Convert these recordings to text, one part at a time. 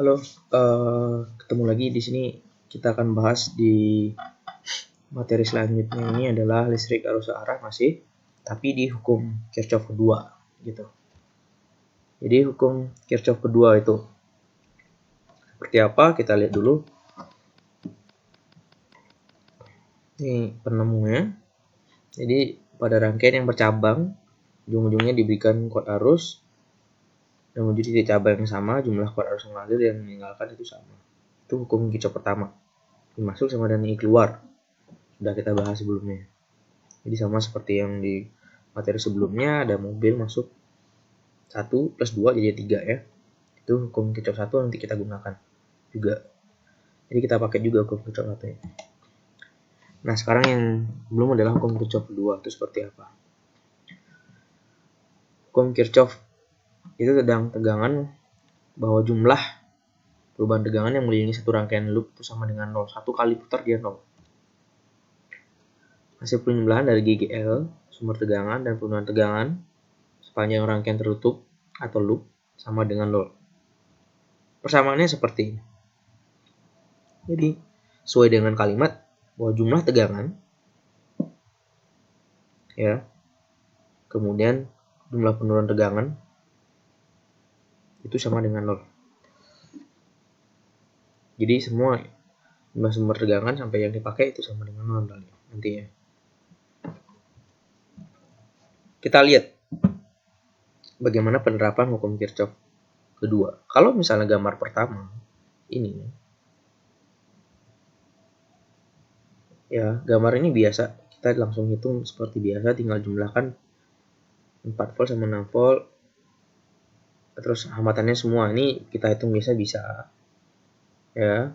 Halo, ketemu lagi di sini. Kita akan bahas di materi selanjutnya. Ini adalah listrik arus searah masih, tapi di hukum Kirchhoff kedua, gitu. Jadi hukum Kirchhoff kedua itu seperti apa? Kita lihat dulu. Ini penemunya. Jadi pada rangkaian yang bercabang, ujung-ujungnya diberikan kuat arus dan menuju titik cabang yang sama, jumlah kuat arus yang mengalir dan meninggalkan itu sama. Itu hukum Kirchhoff pertama. I masuk sama dengan I keluar. Sudah kita bahas sebelumnya. Jadi sama seperti yang di materi sebelumnya, ada mobil masuk 1 plus 2 jadi 3 ya. Itu hukum Kirchhoff 1 nanti kita gunakan juga. Jadi kita pakai juga hukum Kirchhoff 1 ya. Nah sekarang yang belum adalah hukum Kirchhoff 2. Itu seperti apa? Hukum Kirchhoff itu tentang tegangan bahwa jumlah perubahan tegangan yang mengelilingi satu rangkaian loop itu sama dengan 0. Satu kali putar dia 0. Hasil penjumlahan dari GGL, sumber tegangan, dan perubahan tegangan sepanjang rangkaian tertutup atau loop sama dengan 0. Persamaannya seperti ini. Jadi, sesuai dengan kalimat bahwa jumlah tegangan, ya, kemudian jumlah penurunan tegangan itu sama dengan 0. Jadi semua jumlah sumber tegangan sampai yang dipakai itu sama dengan 0 nanti ya. Kita lihat bagaimana penerapan hukum Kirchhoff kedua. Kalau misalnya gambar pertama ini, ya gambar ini biasa, kita langsung hitung seperti biasa, tinggal jumlahkan 4 volt sama 6 volt, terus hambatannya semua ini kita hitung biasa bisa ya,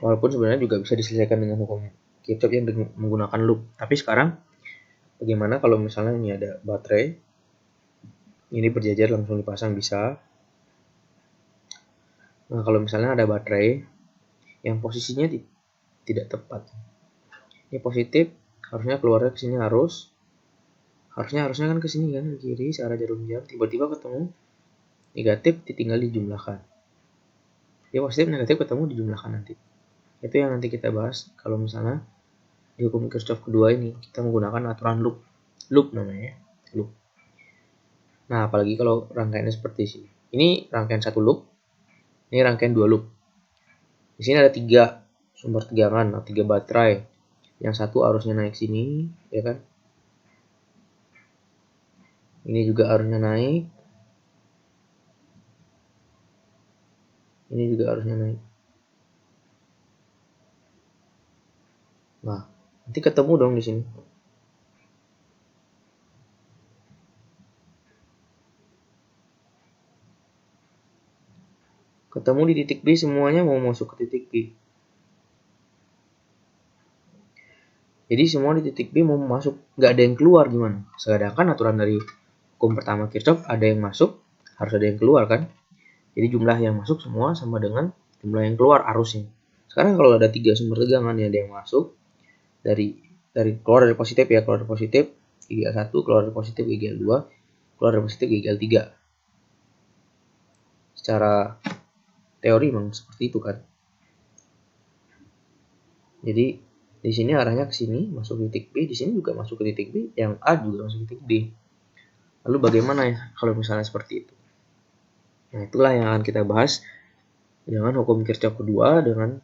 walaupun sebenarnya juga bisa diselesaikan dengan hukum Kirchhoff yang menggunakan loop. Tapi sekarang bagaimana kalau misalnya ini ada baterai, ini berjajar langsung dipasang bisa. Nah kalau misalnya ada baterai yang posisinya tidak tepat, ini positif, harusnya keluarnya ke sini harusnya kan ke sini kan, ke kiri searah jarum jam, tiba-tiba ketemu negatif, ditinggal dijumlahkan. Ya positif negatif ketemu dijumlahkan nanti. Itu yang nanti kita bahas kalau misalnya di hukum Kirchhoff kedua ini kita menggunakan aturan loop namanya, loop. Nah apalagi kalau rangkaiannya seperti sini. Ini rangkaian satu loop, ini rangkaian 2 loop. Di sini ada 3 sumber tegangan, 3 baterai. Yang satu arusnya naik sini, ya kan? Ini juga arusnya naik. Ini juga arusnya naik. Nah, nanti ketemu dong di sini. Ketemu di titik B, semuanya mau masuk ke titik B. Jadi semua di titik B mau masuk, nggak ada yang keluar gimana? Sedangkan aturan dari hukum pertama Kirchhoff ada yang masuk, harus ada yang keluar kan? Jadi jumlah yang masuk semua sama dengan jumlah yang keluar arusnya. Sekarang kalau ada 3 sumber tegangan yang ada yang masuk dari keluar dari positif ya, keluar dari positif GGL 1, keluar dari positif GGL 2, keluar dari positif GGL 3. Secara teori memang seperti itu kan. Jadi di sini arahnya ke sini, masuk ke titik B, di sini juga masuk ke titik B, yang A juga masuk ke titik B. Lalu bagaimana ya kalau misalnya seperti itu? Nah, itulah yang akan kita bahas dengan hukum Kirchhoff kedua dengan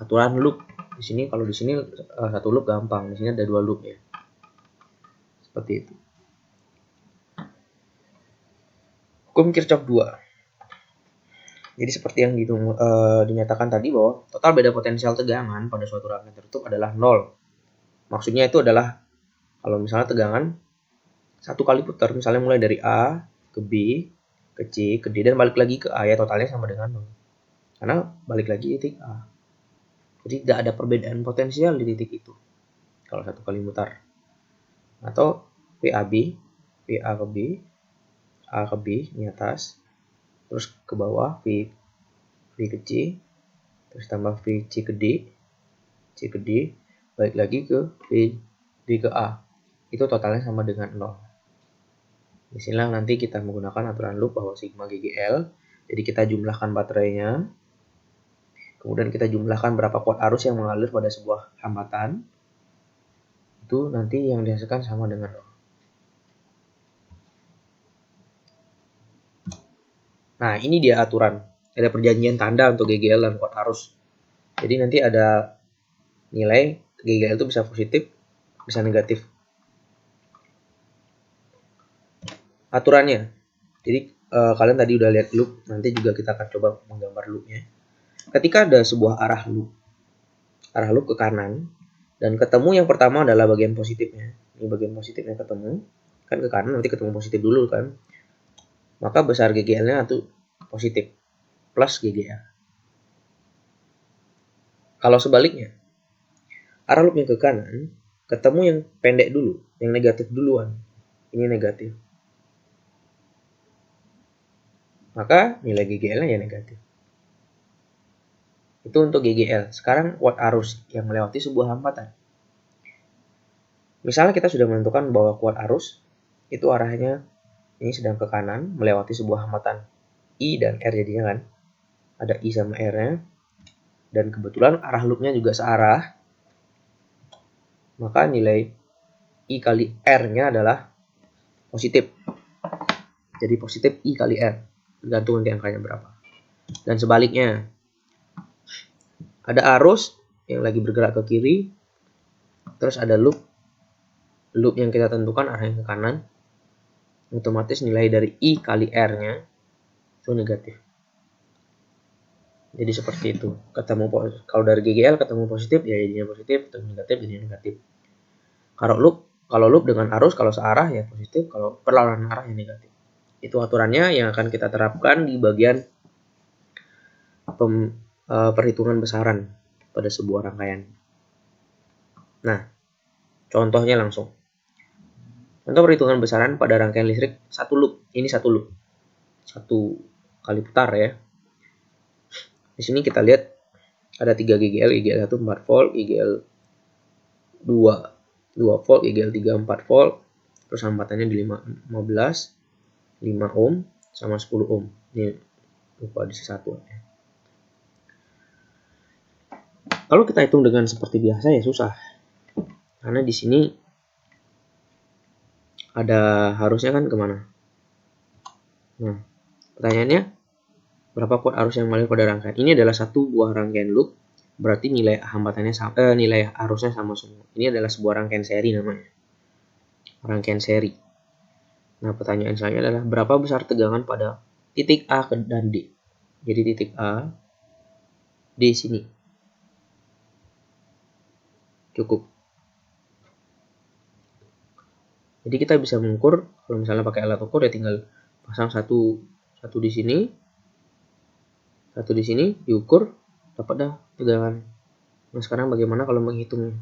aturan loop. Di sini kalau di sini satu loop gampang, di sini ada 2 loop ya. Seperti itu. Hukum Kirchhoff 2. Jadi seperti yang dinyatakan tadi bahwa total beda potensial tegangan pada suatu rangkaian tertutup adalah 0. Maksudnya itu adalah kalau misalnya tegangan satu kali putar, misalnya mulai dari A ke B, ke C, ke D, dan balik lagi ke A, ya totalnya sama dengan 0. Karena balik lagi titik A. Jadi tidak ada perbedaan potensial di titik itu kalau satu kali mutar. Atau PAB, PA ke B, A ke B di atas, terus ke bawah V ke C, terus tambah V C ke D, C ke D, balik lagi ke V D ke A. Itu totalnya sama dengan 0. Disinilah nanti kita menggunakan aturan loop bahwa sigma GGL Jadi kita jumlahkan baterainya, kemudian kita jumlahkan berapa kuat arus yang mengalir pada sebuah hambatan, itu nanti yang dihasilkan sama dengan 0. Nah, ini dia aturan. Ada perjanjian tanda untuk GGL dan kuat arus. Jadi nanti ada nilai GGL itu bisa positif, bisa negatif. Aturannya. Jadi kalian tadi udah lihat loop, nanti juga kita akan coba menggambar loopnya. Ketika ada sebuah arah loop ke kanan, dan ketemu yang pertama adalah bagian positifnya. Ini bagian positifnya ketemu, kan ke kanan nanti ketemu positif dulu kan. Maka besar GGL-nya itu positif plus GGL. Kalau sebaliknya, arah loopnya ke kanan, ketemu yang pendek dulu, yang negatif duluan. Ini negatif. Maka nilai GGL-nya ya negatif. Itu untuk GGL. Sekarang kuat arus yang melewati sebuah hambatan. Misalnya kita sudah menentukan bahwa kuat arus itu arahnya ini sedang ke kanan melewati sebuah hambatan I dan R jadinya kan. Ada I sama R-nya. Dan kebetulan arah loopnya juga searah. Maka nilai I kali R-nya adalah positif. Jadi positif I kali R. Tergantung nanti angkanya berapa. Dan sebaliknya, ada arus yang lagi bergerak ke kiri, terus ada loop yang kita tentukan arahnya ke kanan, otomatis nilai dari I kali R-nya itu negatif. Jadi seperti itu. Kalau dari GGL ketemu positif ya jadinya positif, ketemu negatif jadi negatif. Kalau loop dengan arus kalau searah ya positif, kalau perlawanan arah ya negatif. Itu aturannya yang akan kita terapkan di bagian perhitungan besaran pada sebuah rangkaian. Nah, contohnya langsung. Untuk perhitungan besaran pada rangkaian listrik satu loop. Ini satu loop. Satu kali putar ya. Di sini kita lihat ada 3 GGL, GGL 1 4 volt, GGL 2 volt, GGL 3 4 volt. Terus hambatannya di 15 ohm sama 10 ohm. Ini lupa di satu ya. Kalau kita hitung dengan seperti biasa ya susah. Karena di sini ada harusnya kan kemana? Nah, pertanyaannya berapa kuat arus yang mengalir pada rangkaian? Ini adalah satu buah rangkaian loop, berarti nilai hambatannya nilai arusnya sama semua. Ini adalah sebuah rangkaian seri namanya. Rangkaian seri. Nah, pertanyaan saya adalah berapa besar tegangan pada titik A dan D? Jadi titik A, D sini. Cukup. Jadi kita bisa mengukur, kalau misalnya pakai alat ukur ya tinggal pasang satu di sini, satu di sini, diukur, dapat dah tegangan. Nah sekarang bagaimana kalau menghitungnya?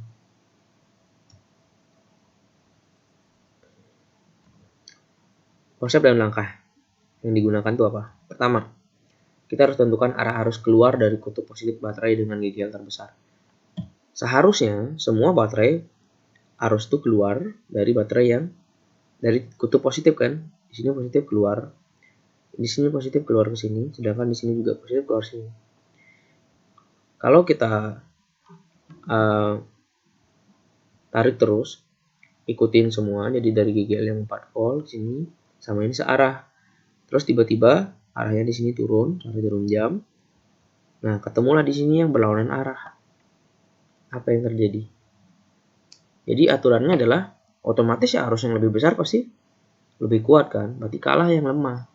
Konsep dan langkah yang digunakan itu apa? Pertama, kita harus tentukan arah arus keluar dari kutub positif baterai dengan GGL terbesar. Seharusnya semua baterai arus itu keluar dari baterai yang dari kutub positif kan. Di sini positif keluar, di sini positif keluar ke sini, sedangkan di sini juga positif keluar sini. Kalau kita tarik terus, ikutin semua, jadi dari GGL yang 4 volt sini sama ini searah. Terus tiba-tiba arahnya di sini turun arah jarum jam. Nah, ketemulah di sini yang berlawanan arah. Apa yang terjadi? Jadi aturannya adalah otomatis ya arus yang lebih besar pasti lebih kuat kan, berarti kalah yang lemah.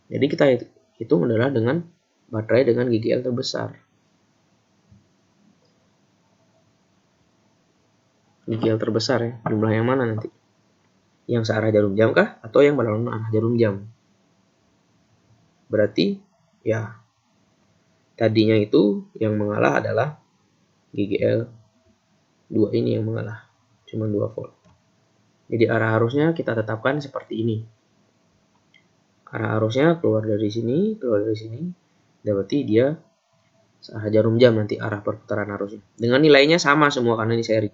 Jadi kita hitung adalah dengan baterai dengan GGL terbesar. GGL terbesar ya, jumlah yang mana nanti? Yang searah jarum jam kah? Atau yang berlawanan arah jarum jam? Berarti ya tadinya itu yang mengalah adalah GGL 2 ini yang mengalah, cuma 2 volt. Jadi arah arusnya kita tetapkan seperti ini. Arah arusnya keluar dari sini, berarti dia searah jarum jam nanti arah perputaran arusnya. Dengan nilainya sama semua karena ini seri.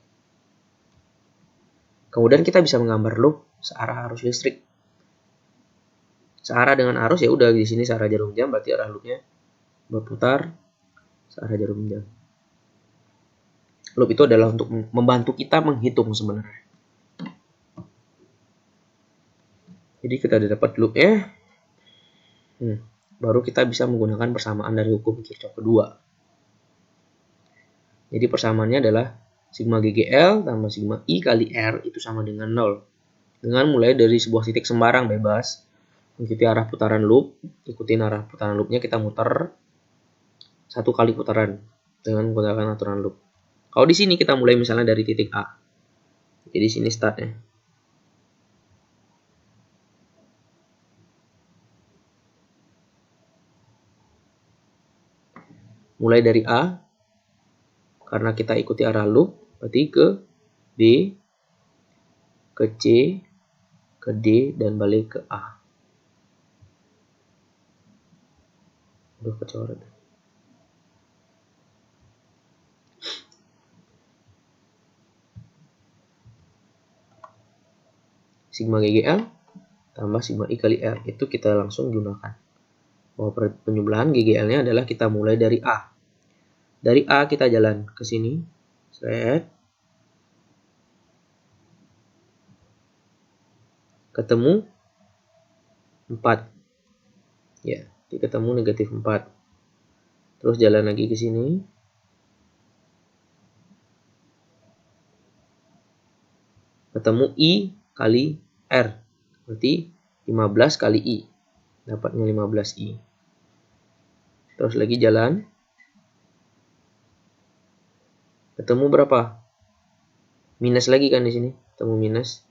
Kemudian kita bisa menggambar loop searah arus listrik. searah dengan arus, ya udah di sini searah jarum jam, berarti arah loopnya berputar searah jarum jam. Loop itu adalah untuk membantu kita menghitung sebenarnya. Jadi kita udah dapat loopnya, baru kita bisa menggunakan persamaan dari hukum Kirchhoff kedua. Jadi persamaannya adalah sigma GGL tambah sigma I kali R itu sama dengan 0. Dengan mulai dari sebuah titik sembarang bebas, mengikuti arah putaran loop, ikutin arah putaran loopnya, kita muter 1 kali putaran dengan menggunakan aturan loop. Kalau di sini kita mulai misalnya dari titik A. Jadi sini startnya. Mulai dari A, karena kita ikuti arah loop, berarti ke B, ke C, ke D, dan balik ke A. Aduh, kecoret. Sigma GGL tambah sigma I kali R, itu kita langsung gunakan. Bahwa penjumlahan GGL-nya adalah kita mulai dari A. Dari A kita jalan ke sini, ketemu 4. Ya, ketemu negatif 4. Terus jalan lagi ke sini. Ketemu I kali R. Berarti 15 kali I. Dapatnya 15 I. Terus lagi jalan. Ketemu berapa? Minus lagi kan di sini. Ketemu minus.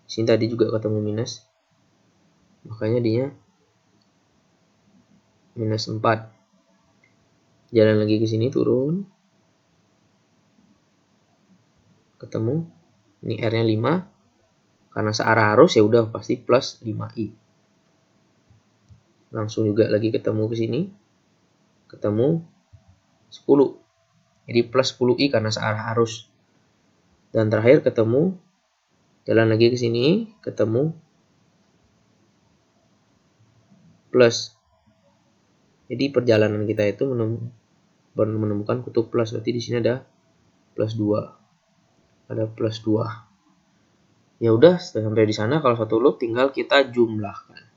Di sini tadi juga ketemu minus. Makanya dia minus 4. Jalan lagi ke sini, turun. Ketemu. Ini R-nya 5. Karena searah arus ya udah pasti plus 5I. Langsung juga lagi ketemu ke sini. Ketemu 10. Jadi plus 10I karena searah arus. Dan terakhir ketemu, jalan lagi ke sini, ketemu plus. Jadi perjalanan kita itu menemukan kutub plus. Berarti di sini ada plus 2. Ada plus 2. Ya udah, sampai di sana kalau satu loop tinggal kita jumlahkan.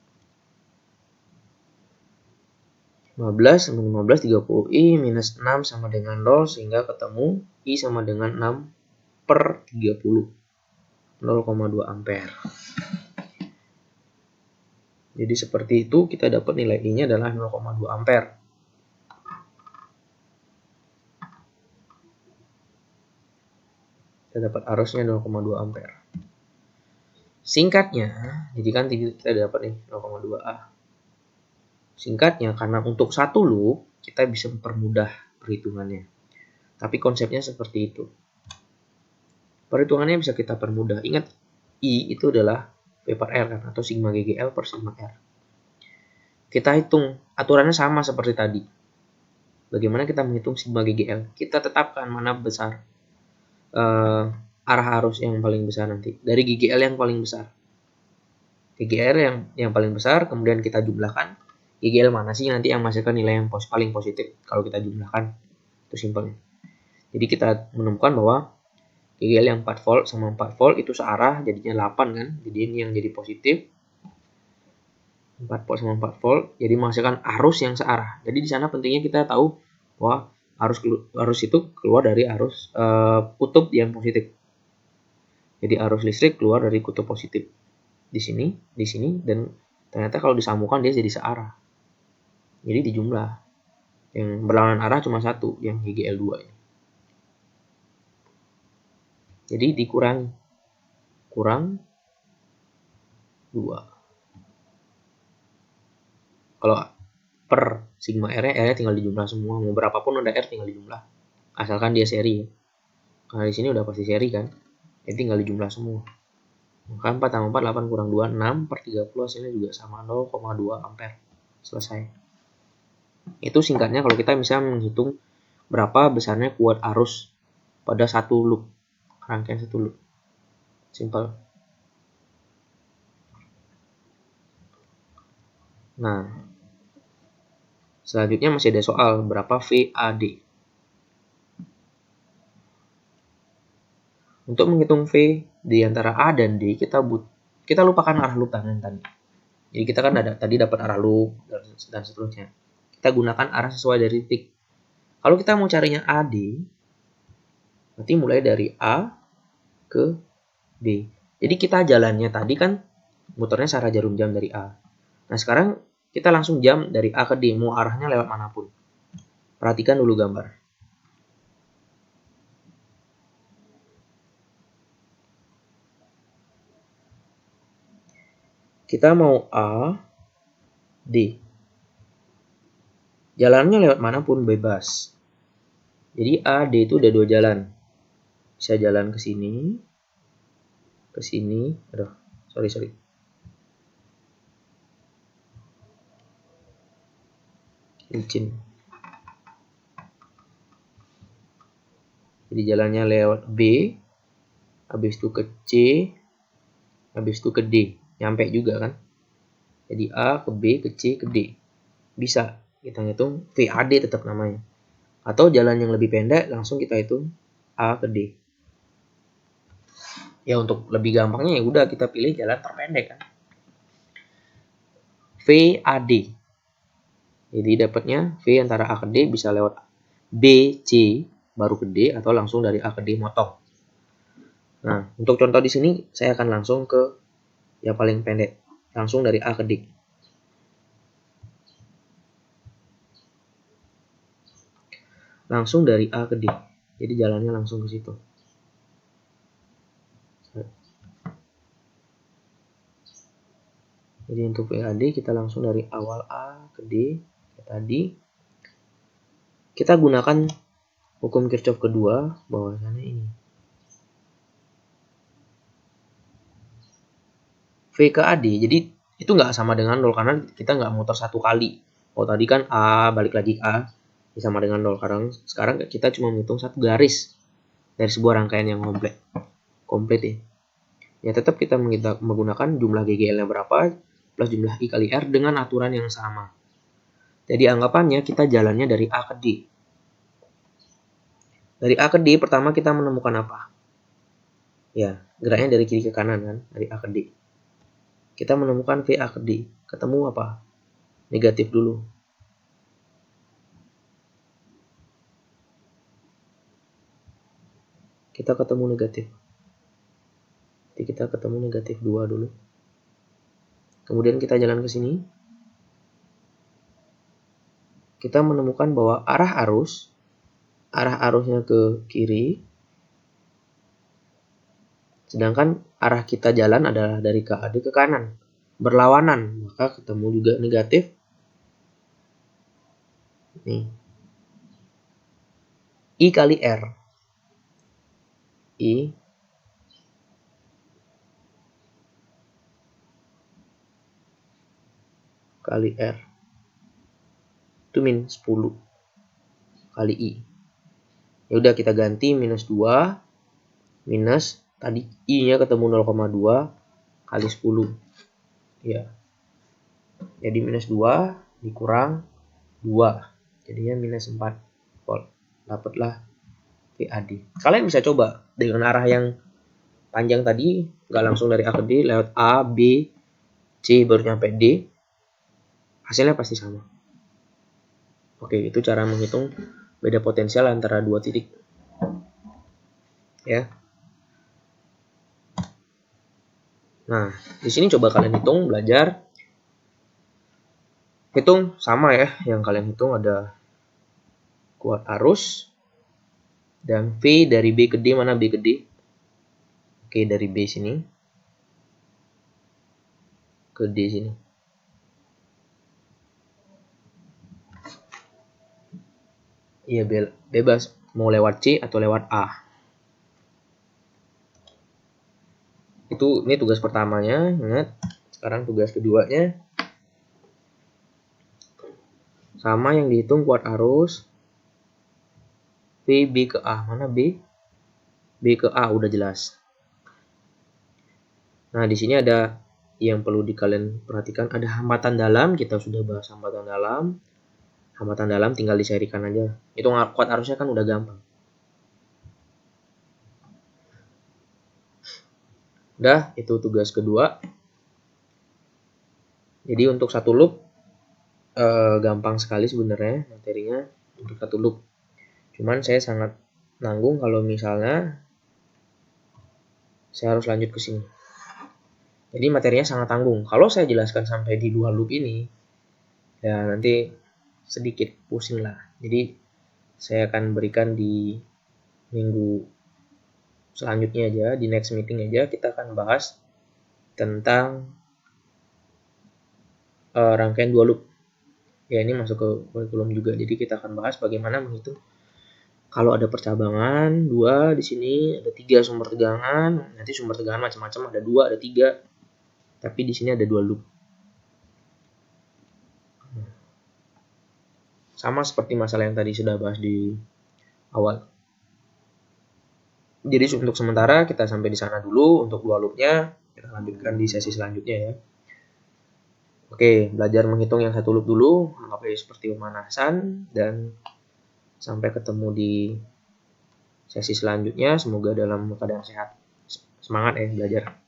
15 sama 15 30I minus 6 sama dengan 0 sehingga ketemu I sama dengan 6/30. 0,2 ampere. Jadi seperti itu kita dapat nilai I-nya adalah 0,2 ampere. Kita dapat arusnya 0,2 ampere. Singkatnya, jadi kan kita dapat nih 0,2 A. Singkatnya, karena untuk satu loop kita bisa mempermudah perhitungannya. Tapi konsepnya seperti itu. Perhitungannya bisa kita permudah. Ingat, I itu adalah V per R kan, atau sigma GGL per sigma R. Kita hitung, aturannya sama seperti tadi. Bagaimana kita menghitung sigma GGL? Kita tetapkan mana besar arah arus yang paling besar nanti. Dari GGL yang paling besar. GGL yang paling besar, kemudian kita jumlahkan. GGL mana sih nanti yang menghasilkan nilai yang paling positif kalau kita jumlahkan. Itu simpelnya. Jadi kita menemukan bahwa GGL yang 4 volt sama 4 volt itu searah, jadinya 8 kan. Jadi ini yang jadi positif. 4 volt sama 4 volt, jadi menghasilkan arus yang searah. Jadi di sana pentingnya kita tahu bahwa arus itu keluar dari arus kutub yang positif. Jadi arus listrik keluar dari kutub positif. Di sini, dan ternyata kalau disambungkan dia jadi searah. Jadi dijumlah. Yang berlawanan arah cuma satu, yang GGL2 ini. Jadi dikurangi. Kurang 2. Kalau per sigma R-nya tinggal dijumlah semua. Mau berapapun udah R tinggal dijumlah. Asalkan dia seri. Karena di sini udah pasti seri kan. Jadi tinggal dijumlah semua. Maka 4 tambah 4, 8 kurang 2, 6/30 hasilnya juga sama 0,2 ampere. Selesai. Itu singkatnya kalau kita bisa menghitung berapa besarnya kuat arus pada satu loop. Rangkaian satu loop. Simple. Nah, selanjutnya masih ada soal berapa VAD. Untuk menghitung V di antara A dan D, kita lupakan arah loop tangan tadi. Jadi kita kan tadi dapat arah loop dan seterusnya. Kita gunakan arah sesuai dari titik. Kalau kita mau carinya AD, nanti mulai dari A ke D. Jadi kita jalannya tadi kan muternya searah jarum jam dari A. Nah sekarang kita langsung jam dari A ke D, mau arahnya lewat manapun. Perhatikan dulu gambar. Kita mau A, D. Jalannya lewat manapun bebas. Jadi A, D itu udah 2 jalan. Bisa jalan ke sini. Ke sini. Aduh, sorry. Licin. Jadi jalannya lewat B. Habis itu ke C. Habis itu ke D. Nyampe juga kan. Jadi A ke B ke C ke D. Bisa kita hitung VAD tetap namanya. Atau jalan yang lebih pendek langsung kita hitung A ke D. Ya untuk lebih gampangnya ya udah kita pilih jalan terpendek kan. VAD. Jadi dapatnya V antara A ke D bisa lewat B, C baru ke D atau langsung dari A ke D motong. Nah, untuk contoh di sini saya akan langsung ke yang paling pendek. Langsung dari A ke D. Langsung dari A ke D. Jadi jalannya langsung ke situ. Jadi untuk VAD kita langsung dari awal A ke D kayak tadi. Kita gunakan hukum Kirchhoff kedua bahwasannya ini. V ke AD, jadi itu nggak sama dengan 0 karena kita nggak muter satu kali. Oh tadi kan A balik lagi ke A sama dengan 0. Sekarang kita cuma menghitung satu garis dari sebuah rangkaian yang komplit ya. Ya tetap kita menggunakan jumlah GGL-nya berapa plus jumlah I kali R dengan aturan yang sama. Jadi anggapannya kita jalannya dari A ke D. Dari A ke D pertama kita menemukan apa? Ya, geraknya dari kiri ke kanan kan, dari A ke D. Kita menemukan VA ke D. Ketemu apa? Negatif dulu. Kita ketemu negatif. Jadi kita ketemu negatif 2 dulu. Kemudian kita jalan ke sini. Kita menemukan bahwa arah arusnya ke kiri. Sedangkan arah kita jalan adalah dari KAD ke kanan. Berlawanan, maka ketemu juga negatif. Nih. I kali R. I kali R. Itu min 10 kali I. Ya udah kita ganti minus 2 minus tadi I-nya ketemu 0,2 kali 10. Ya. Jadi minus 2 dikurang 2. Jadinya minus 4 volt. Dapatlah VAD. Kalian bisa coba dengan arah yang panjang tadi, nggak langsung dari A ke D, lewat A, B, C baru nyampe D. Hasilnya pasti sama. Oke, itu cara menghitung beda potensial antara dua titik. Ya. Nah, di sini coba kalian hitung, belajar. Hitung sama ya, yang kalian hitung ada kuat arus dan V dari B ke D, mana B ke D? Oke, dari B sini ke D sini. Iya, bebas mau lewat C atau lewat A. Ini tugas pertamanya, ingat. Sekarang tugas keduanya. Sama yang dihitung kuat arus. B ke A. Mana B? B ke A udah jelas. Nah, di sini ada yang perlu kalian perhatikan ada hambatan dalam. Kita sudah bahas hambatan dalam. Hambatan dalam tinggal diserikan aja. Itu kuat arusnya kan udah gampang. Udah, itu tugas kedua. Jadi untuk satu loop gampang sekali sebenarnya materinya untuk satu loop. Cuman saya sangat nanggung kalau misalnya saya harus lanjut ke sini. Jadi materinya sangat tanggung. Kalau saya jelaskan sampai di 2 loop ini, ya nanti sedikit pusing lah. Jadi saya akan berikan di minggu selanjutnya aja, di next meeting aja kita akan bahas tentang rangkaian 2 loop. Ya ini masuk ke kurikulum juga. Jadi kita akan bahas bagaimana menghitung kalau ada percabangan 2 di sini, ada 3 sumber tegangan. Nanti sumber tegangan macam-macam, ada 2, ada 3. Tapi di sini ada 2 loop. Sama seperti masalah yang tadi sudah bahas di awal. Jadi untuk sementara kita sampai di sana dulu untuk 2 loopnya. Kita lanjutkan di sesi selanjutnya ya. Oke, belajar menghitung yang satu loop dulu. Anggap aja seperti pemanasan. Dan sampai ketemu di sesi selanjutnya. Semoga dalam keadaan sehat. Semangat ya belajar.